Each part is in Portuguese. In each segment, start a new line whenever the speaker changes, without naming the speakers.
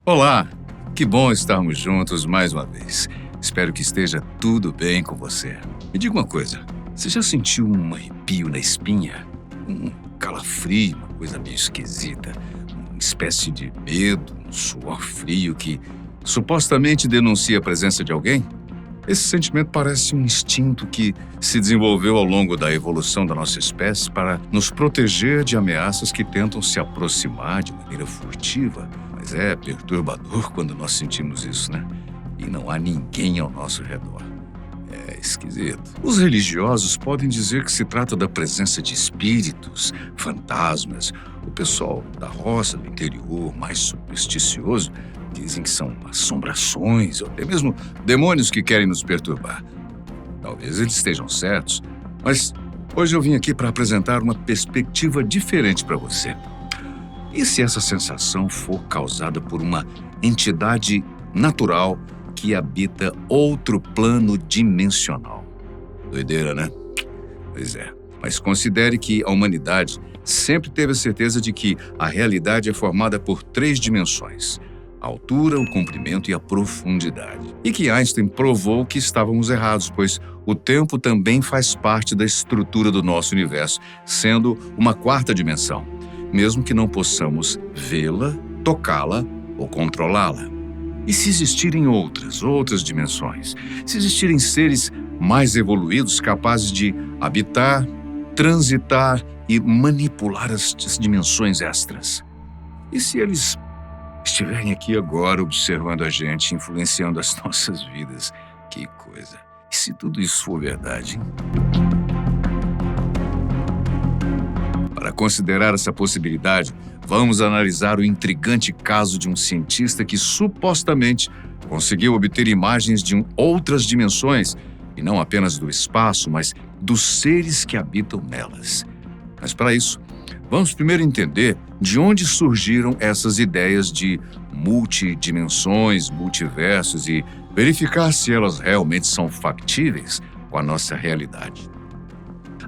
Olá, que bom estarmos juntos mais uma vez. Espero que esteja tudo bem com você. Me diga uma coisa, você já sentiu um arrepio na espinha? Um calafrio, uma coisa meio esquisita? Uma espécie de medo, um suor frio que supostamente denuncia a presença de alguém? Esse sentimento parece um instinto que se desenvolveu ao longo da evolução da nossa espécie para nos proteger de ameaças que tentam se aproximar de maneira furtiva. Mas é perturbador quando nós sentimos isso, né? E não há ninguém ao nosso redor. É esquisito. Os religiosos podem dizer que se trata da presença de espíritos, fantasmas. O pessoal da roça, do interior, mais supersticioso, dizem que são assombrações ou até mesmo demônios que querem nos perturbar. Talvez eles estejam certos, mas hoje eu vim aqui para apresentar uma perspectiva diferente para você. E se essa sensação for causada por uma entidade natural que habita outro plano dimensional? Doideira, né? Pois é. Mas considere que a humanidade sempre teve a certeza de que a realidade é formada por 3 dimensões: a altura, o comprimento e a profundidade. E que Einstein provou que estávamos errados, pois o tempo também faz parte da estrutura do nosso universo, sendo uma 4ª dimensão, mesmo que não possamos vê-la, tocá-la ou controlá-la. E se existirem outras dimensões? Se existirem seres mais evoluídos capazes de habitar, transitar e manipular as dimensões extras? E se eles estiverem aqui agora observando a gente, influenciando as nossas vidas? Que coisa! E se tudo isso for verdade, hein? Para considerar essa possibilidade, vamos analisar o intrigante caso de um cientista que supostamente conseguiu obter imagens de outras dimensões, e não apenas do espaço, mas dos seres que habitam nelas. Mas para isso, vamos primeiro entender de onde surgiram essas ideias de multidimensões, multiversos e verificar se elas realmente são factíveis com a nossa realidade.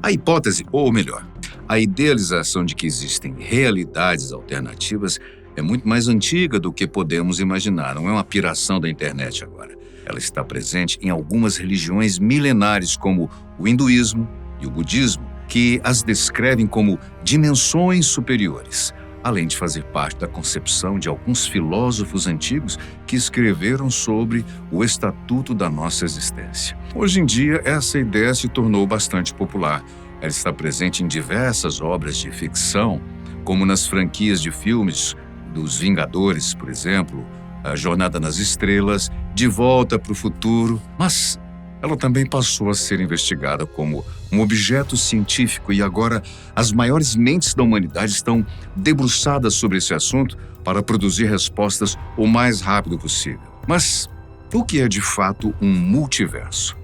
A hipótese, ou melhor, a idealização de que existem realidades alternativas é muito mais antiga do que podemos imaginar. Não é uma piração da internet agora. Ela está presente em algumas religiões milenares, como o hinduísmo e o budismo, que as descrevem como dimensões superiores, além de fazer parte da concepção de alguns filósofos antigos que escreveram sobre o estatuto da nossa existência. Hoje em dia, essa ideia se tornou bastante popular. Ela está presente em diversas obras de ficção, como nas franquias de filmes dos Vingadores, por exemplo, A Jornada nas Estrelas, De Volta para o Futuro, mas ela também passou a ser investigada como um objeto científico e agora as maiores mentes da humanidade estão debruçadas sobre esse assunto para produzir respostas o mais rápido possível. Mas o que é de fato um multiverso?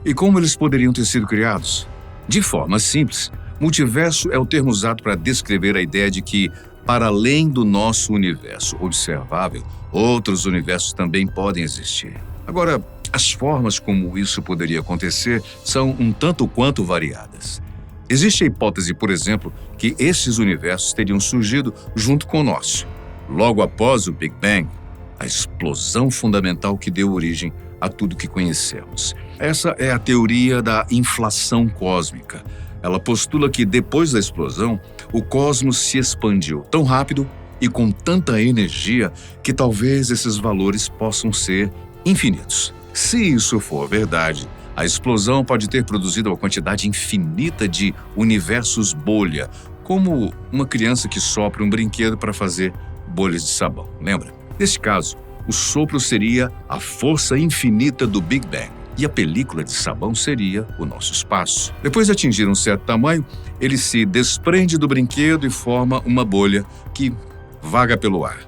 E como eles poderiam ter sido criados? De forma simples, multiverso é o termo usado para descrever a ideia de que, para além do nosso universo observável, outros universos também podem existir. Agora, as formas como isso poderia acontecer são um tanto quanto variadas. Existe a hipótese, por exemplo, que esses universos teriam surgido junto com o nosso, logo após o Big Bang, a explosão fundamental que deu origem a tudo que conhecemos. Essa é a teoria da inflação cósmica. Ela postula que depois da explosão, o cosmos se expandiu tão rápido e com tanta energia que talvez esses valores possam ser infinitos. Se isso for verdade, a explosão pode ter produzido uma quantidade infinita de universos bolha, como uma criança que sopra um brinquedo para fazer bolhas de sabão, lembra? Neste caso, o sopro seria a força infinita do Big Bang e a película de sabão seria o nosso espaço. Depois de atingir um certo tamanho, ele se desprende do brinquedo e forma uma bolha que vaga pelo ar.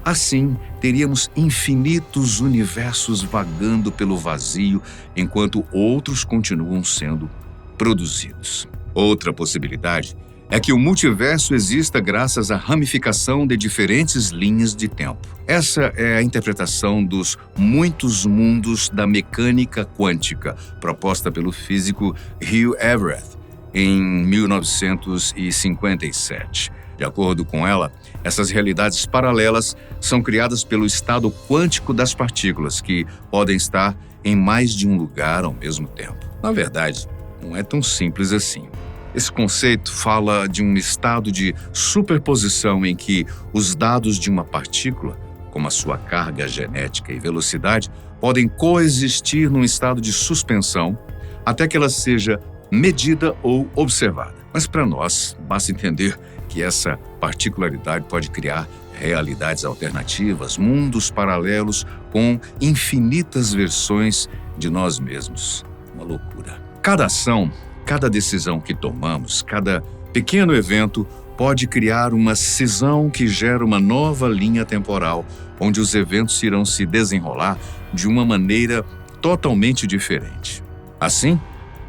Assim, teríamos infinitos universos vagando pelo vazio, enquanto outros continuam sendo produzidos. Outra possibilidade é que o multiverso exista graças à ramificação de diferentes linhas de tempo. Essa é a interpretação dos muitos mundos da mecânica quântica, proposta pelo físico Hugh Everett em 1957. De acordo com ela, essas realidades paralelas são criadas pelo estado quântico das partículas, que podem estar em mais de um lugar ao mesmo tempo. Na verdade, não é tão simples assim. Esse conceito fala de um estado de superposição em que os dados de uma partícula, como a sua carga genética e velocidade, podem coexistir num estado de suspensão até que ela seja medida ou observada. Mas para nós, basta entender que essa particularidade pode criar realidades alternativas, mundos paralelos com infinitas versões de nós mesmos. Uma loucura. Cada ação, cada decisão que tomamos, cada pequeno evento pode criar uma cisão que gera uma nova linha temporal, onde os eventos irão se desenrolar de uma maneira totalmente diferente. Assim,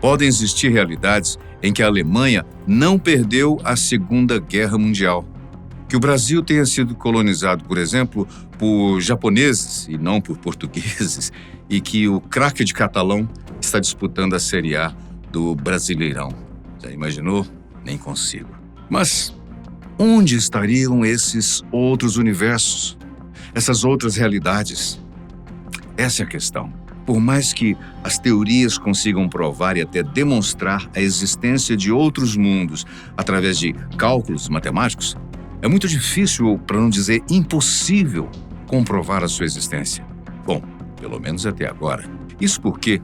podem existir realidades em que a Alemanha não perdeu a Segunda Guerra Mundial, que o Brasil tenha sido colonizado, por exemplo, por japoneses e não por portugueses, e que o craque de Catalão está disputando a Série A do Brasileirão. Já imaginou? Nem consigo. Mas onde estariam esses outros universos? Essas outras realidades? Essa é a questão. Por mais que as teorias consigam provar e até demonstrar a existência de outros mundos através de cálculos matemáticos, é muito difícil, para não dizer impossível, comprovar a sua existência. Bom, pelo menos até agora. Isso porque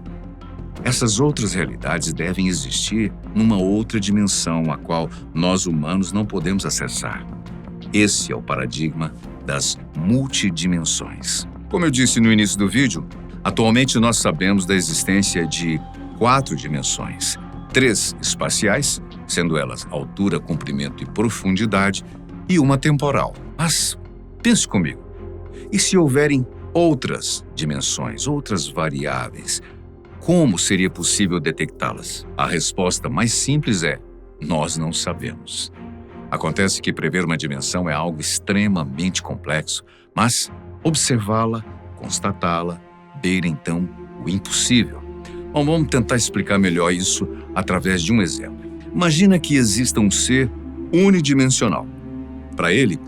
essas outras realidades devem existir numa outra dimensão a qual nós humanos não podemos acessar. Esse é o paradigma das multidimensões. Como eu disse no início do vídeo, atualmente nós sabemos da existência de 4 dimensões, 3 espaciais, sendo elas altura, comprimento e profundidade, e uma temporal. Mas pense comigo, e se houverem outras dimensões, outras variáveis, como seria possível detectá-las? A resposta mais simples é: nós não sabemos. Acontece que prever uma dimensão é algo extremamente complexo, mas observá-la, constatá-la, beira então o impossível. Bom, vamos tentar explicar melhor isso através de um exemplo. Imagina que exista um ser unidimensional. Para ele,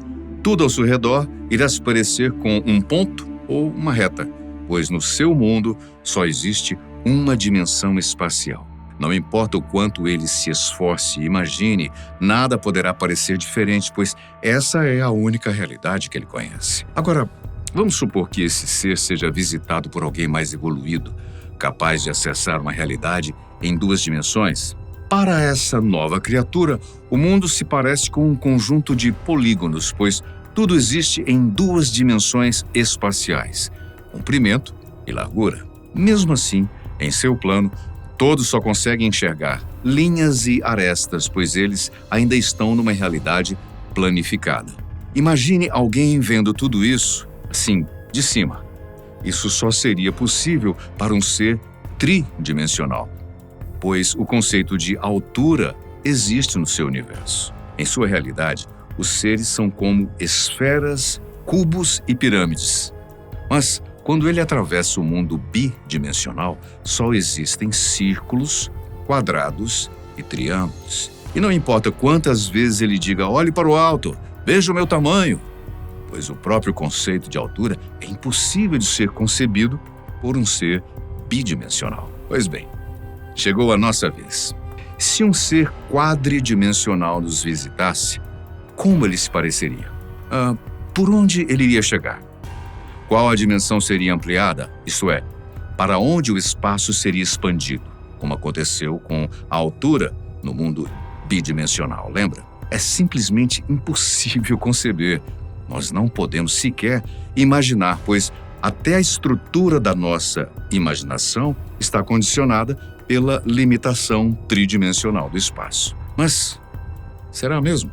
tudo ao seu redor irá se parecer com um ponto ou uma reta, pois no seu mundo só existe uma dimensão espacial. Não importa o quanto ele se esforce e imagine, nada poderá parecer diferente, pois essa é a única realidade que ele conhece. Agora, vamos supor que esse ser seja visitado por alguém mais evoluído, capaz de acessar uma realidade em 2 dimensões. Para essa nova criatura, o mundo se parece com um conjunto de polígonos, pois tudo existe em 2 dimensões espaciais, comprimento e largura. Mesmo assim, em seu plano, todos só conseguem enxergar linhas e arestas, pois eles ainda estão numa realidade planificada. Imagine alguém vendo tudo isso, assim, de cima. Isso só seria possível para um ser tridimensional, pois o conceito de altura existe no seu universo. Em sua realidade, os seres são como esferas, cubos e pirâmides. Mas quando ele atravessa o mundo bidimensional, só existem círculos, quadrados e triângulos. E não importa quantas vezes ele diga: olhe para o alto, veja o meu tamanho, pois o próprio conceito de altura é impossível de ser concebido por um ser bidimensional. Pois bem, chegou a nossa vez. Se um ser quadridimensional nos visitasse, como ele se pareceria? Por onde ele iria chegar? Qual a dimensão seria ampliada? Isto é, para onde o espaço seria expandido, como aconteceu com a altura no mundo bidimensional, lembra? É simplesmente impossível conceber. Nós não podemos sequer imaginar, pois até a estrutura da nossa imaginação está condicionada pela limitação tridimensional do espaço. Mas será mesmo?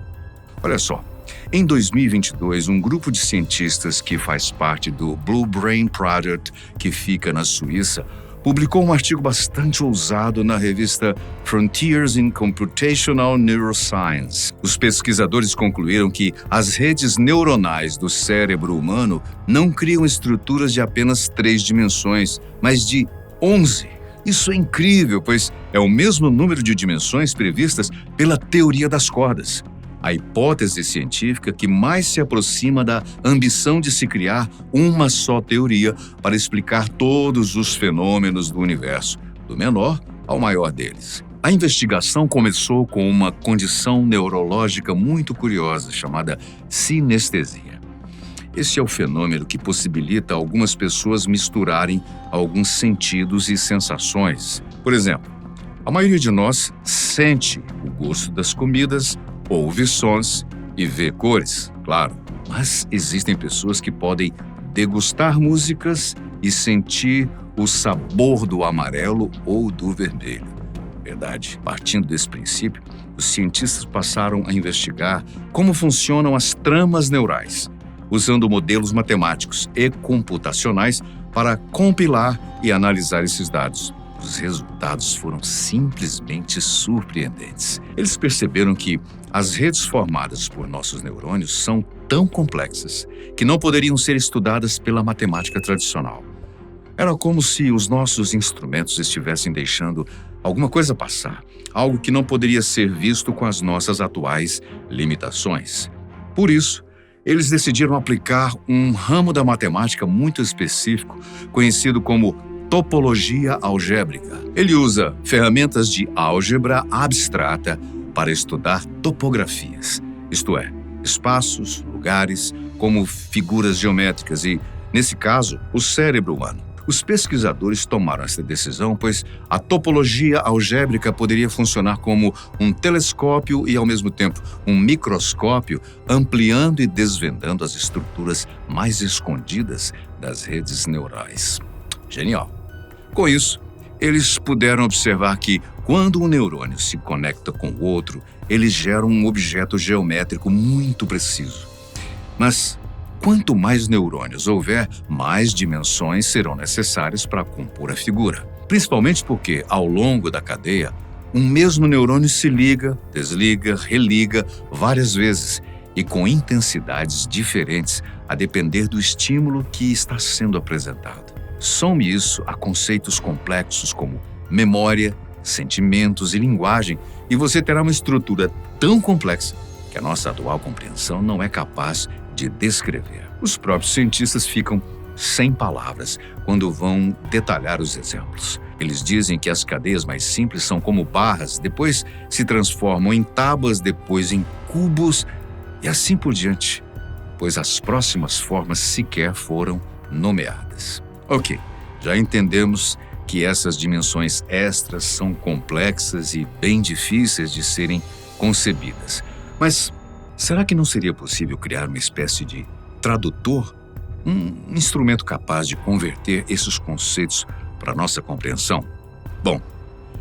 Olha só. Em 2022, um grupo de cientistas que faz parte do Blue Brain Project, que fica na Suíça, publicou um artigo bastante ousado na revista Frontiers in Computational Neuroscience. Os pesquisadores concluíram que as redes neuronais do cérebro humano não criam estruturas de apenas 3 dimensões, mas de 11. Isso é incrível, pois é o mesmo número de dimensões previstas pela teoria das cordas. a hipótese científica que mais se aproxima da ambição de se criar uma só teoria para explicar todos os fenômenos do universo, do menor ao maior deles. A investigação começou com uma condição neurológica muito curiosa chamada sinestesia. Esse é o fenômeno que possibilita algumas pessoas misturarem alguns sentidos e sensações. Por exemplo, a maioria de nós sente o gosto das comidas, ouve sons e vê cores, claro. Mas existem pessoas que podem degustar músicas e sentir o sabor do amarelo ou do vermelho. Verdade. Partindo desse princípio, os cientistas passaram a investigar como funcionam as tramas neurais, usando modelos matemáticos e computacionais para compilar e analisar esses dados. Os resultados foram simplesmente surpreendentes. Eles perceberam que as redes formadas por nossos neurônios são tão complexas que não poderiam ser estudadas pela matemática tradicional. Era como se os nossos instrumentos estivessem deixando alguma coisa passar, algo que não poderia ser visto com as nossas atuais limitações. Por isso, eles decidiram aplicar um ramo da matemática muito específico, conhecido como topologia algébrica. Ele usa ferramentas de álgebra abstrata para estudar topografias, isto é, espaços, lugares, como figuras geométricas e, nesse caso, o cérebro humano. Os pesquisadores tomaram essa decisão pois a topologia algébrica poderia funcionar como um telescópio e, ao mesmo tempo, um microscópio, ampliando e desvendando as estruturas mais escondidas das redes neurais. Genial! Com isso, eles puderam observar que, quando um neurônio se conecta com o outro, ele gera um objeto geométrico muito preciso. Mas quanto mais neurônios houver, mais dimensões serão necessárias para compor a figura. Principalmente porque, ao longo da cadeia, um mesmo neurônio se liga, desliga, religa várias vezes e com intensidades diferentes a depender do estímulo que está sendo apresentado. Some isso a conceitos complexos como memória, sentimentos e linguagem e você terá uma estrutura tão complexa que a nossa atual compreensão não é capaz de descrever. Os próprios cientistas ficam sem palavras quando vão detalhar os exemplos. Eles dizem que as cadeias mais simples são como barras, depois se transformam em tábuas, depois em cubos e assim por diante, pois as próximas formas sequer foram nomeadas. Ok, já entendemos que essas dimensões extras são complexas e bem difíceis de serem concebidas. Mas será que não seria possível criar uma espécie de tradutor? Um instrumento capaz de converter esses conceitos para a nossa compreensão? Bom,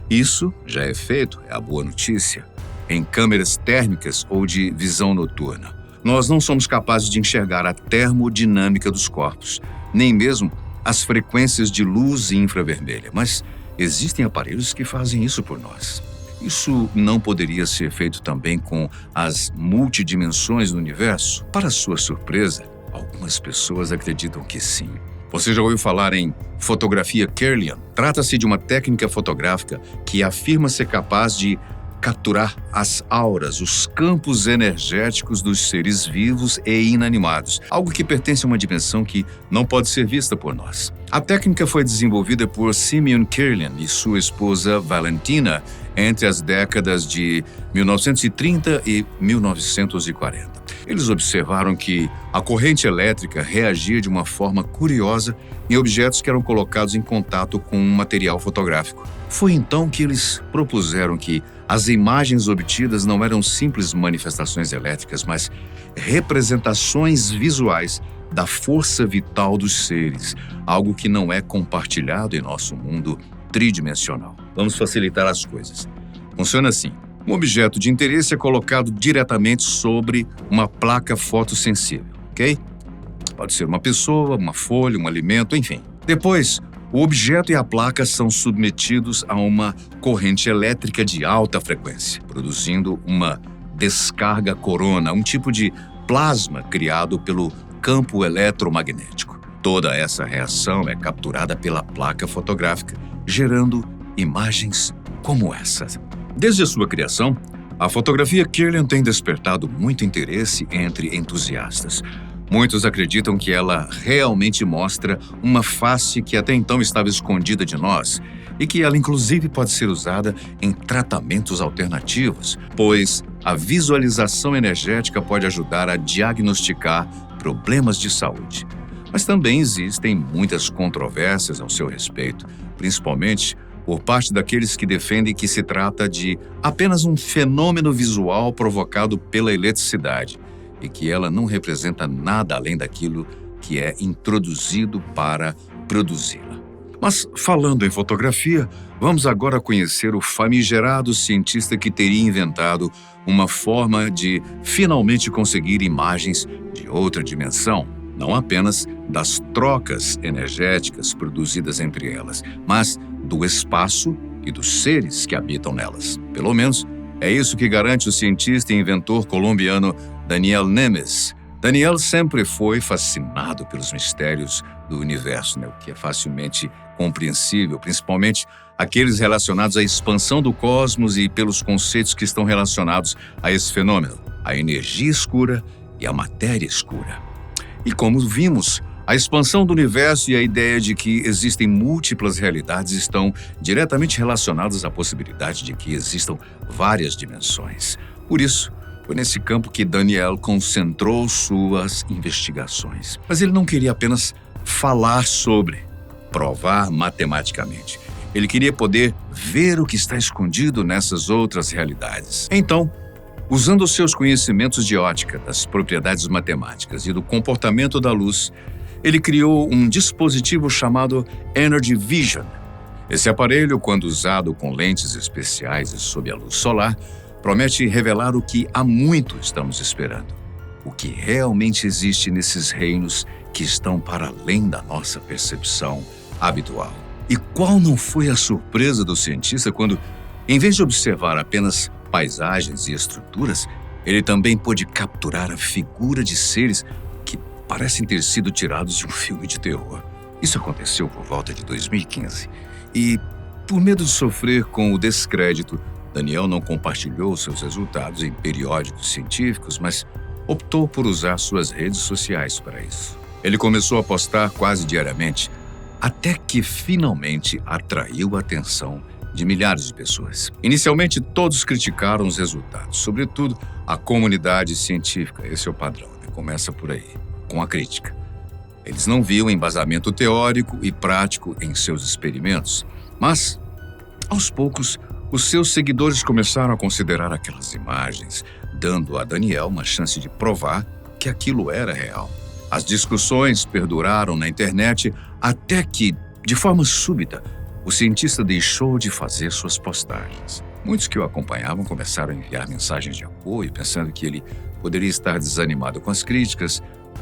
isso já é feito, é a boa notícia, em câmeras térmicas ou de visão noturna. Nós não somos capazes de enxergar a termodinâmica dos corpos, nem mesmo as frequências de luz infravermelha, mas existem aparelhos que fazem isso por nós. Isso não poderia ser feito também com as multidimensões do universo? Para sua surpresa, algumas pessoas acreditam que sim. Você já ouviu falar em fotografia Kirlian? Trata-se de uma técnica fotográfica que afirma ser capaz de capturar as auras, os campos energéticos dos seres vivos e inanimados, algo que pertence a uma dimensão que não pode ser vista por nós. A técnica foi desenvolvida por Simeon Kirlian e sua esposa Valentina entre as décadas de 1930 e 1940. Eles observaram que a corrente elétrica reagia de uma forma curiosa em objetos que eram colocados em contato com um material fotográfico. Foi então que eles propuseram que as imagens obtidas não eram simples manifestações elétricas, mas representações visuais da força vital dos seres, algo que não é compartilhado em nosso mundo tridimensional. Vamos facilitar as coisas. Funciona assim. Um objeto de interesse é colocado diretamente sobre uma placa fotossensível, ok? Pode ser uma pessoa, uma folha, um alimento, enfim. Depois, o objeto e a placa são submetidos a uma corrente elétrica de alta frequência, produzindo uma descarga corona, um tipo de plasma criado pelo campo eletromagnético. Toda essa reação é capturada pela placa fotográfica, gerando imagens como essa. Desde a sua criação, A fotografia Kirlian tem despertado muito interesse entre entusiastas. Muitos acreditam que ela realmente mostra uma face que até então estava escondida de nós e que ela, inclusive, pode ser usada em tratamentos alternativos, pois a visualização energética pode ajudar a diagnosticar problemas de saúde. Mas também existem muitas controvérsias ao seu respeito, principalmente por parte daqueles que defendem que se trata de apenas um fenômeno visual provocado pela eletricidade e que ela não representa nada além daquilo que é introduzido para produzi-la. Mas, falando em fotografia, vamos agora conhecer o famigerado cientista que teria inventado uma forma de finalmente conseguir imagens de outra dimensão, não apenas das trocas energéticas produzidas entre elas, mas do espaço e dos seres que habitam nelas. Pelo menos, é isso que garante o cientista e inventor colombiano Daniel Nemes. Daniel sempre foi fascinado pelos mistérios do universo, o que é facilmente compreensível, principalmente aqueles relacionados à expansão do cosmos e pelos conceitos que estão relacionados a esse fenômeno, a energia escura e a matéria escura. E como vimos, a expansão do universo e a ideia de que existem múltiplas realidades estão diretamente relacionadas à possibilidade de que existam várias dimensões. Por isso, foi nesse campo que Daniel concentrou suas investigações. Mas ele não queria apenas falar sobre, provar matematicamente. Ele queria poder ver o que está escondido nessas outras realidades. Então, usando os seus conhecimentos de ótica, das propriedades matemáticas e do comportamento da luz, ele criou um dispositivo chamado Energy Vision. Esse aparelho, quando usado com lentes especiais e sob a luz solar, promete revelar o que há muito estamos esperando. O que realmente existe nesses reinos que estão para além da nossa percepção habitual. E qual não foi a surpresa do cientista quando, em vez de observar apenas paisagens e estruturas, ele também pôde capturar a figura de seres que parecem ter sido tirados de um filme de terror. Isso aconteceu por volta de 2015. E, por medo de sofrer com o descrédito, Daniel não compartilhou seus resultados em periódicos científicos, mas optou por usar suas redes sociais para isso. Ele começou a postar quase diariamente, até que finalmente atraiu a atenção de milhares de pessoas. Inicialmente, todos criticaram os resultados, sobretudo a comunidade científica. Esse é o padrão, Começa por aí, com a crítica. Eles não viam embasamento teórico e prático em seus experimentos, mas, aos poucos, os seus seguidores começaram a considerar aquelas imagens, dando a Daniel uma chance de provar que aquilo era real. As discussões perduraram na internet até que, de forma súbita, o cientista deixou de fazer suas postagens. Muitos que o acompanhavam começaram a enviar mensagens de apoio, pensando que ele poderia estar desanimado com as críticas,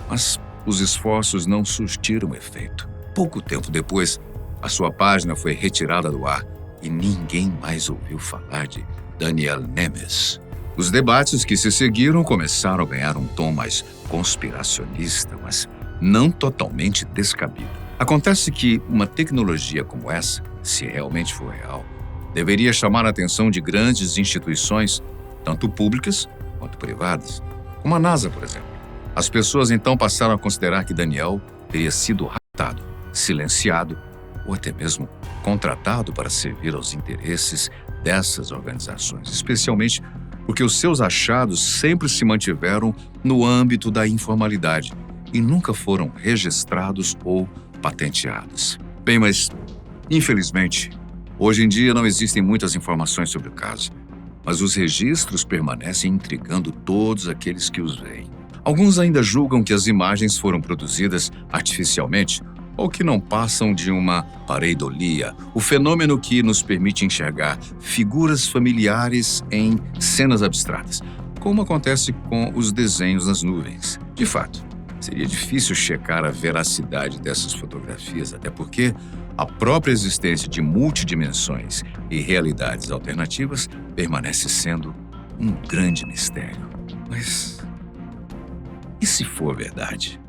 mas os esforços não surtiram efeito. Pouco tempo depois, a sua página foi retirada do ar e ninguém mais ouviu falar de Daniel Nemes. Os debates que se seguiram começaram a ganhar um tom mais conspiracionista, mas não totalmente descabido. Acontece que uma tecnologia como essa, se realmente for real, deveria chamar a atenção de grandes instituições, tanto públicas quanto privadas, como a NASA, por exemplo. As pessoas então passaram a considerar que Daniel teria sido raptado, silenciado ou até mesmo contratado para servir aos interesses dessas organizações, especialmente porque os seus achados sempre se mantiveram no âmbito da informalidade e nunca foram registrados ou patenteados. Bem, mas, infelizmente, hoje em dia não existem muitas informações sobre o caso, mas os registros permanecem intrigando todos aqueles que os veem. Alguns ainda julgam que as imagens foram produzidas artificialmente ou que não passam de uma pareidolia, o fenômeno que nos permite enxergar figuras familiares em cenas abstratas, como acontece com os desenhos nas nuvens. De fato, seria difícil checar a veracidade dessas fotografias, até porque a própria existência de multidimensões e realidades alternativas permanece sendo um grande mistério. Mas e se for verdade?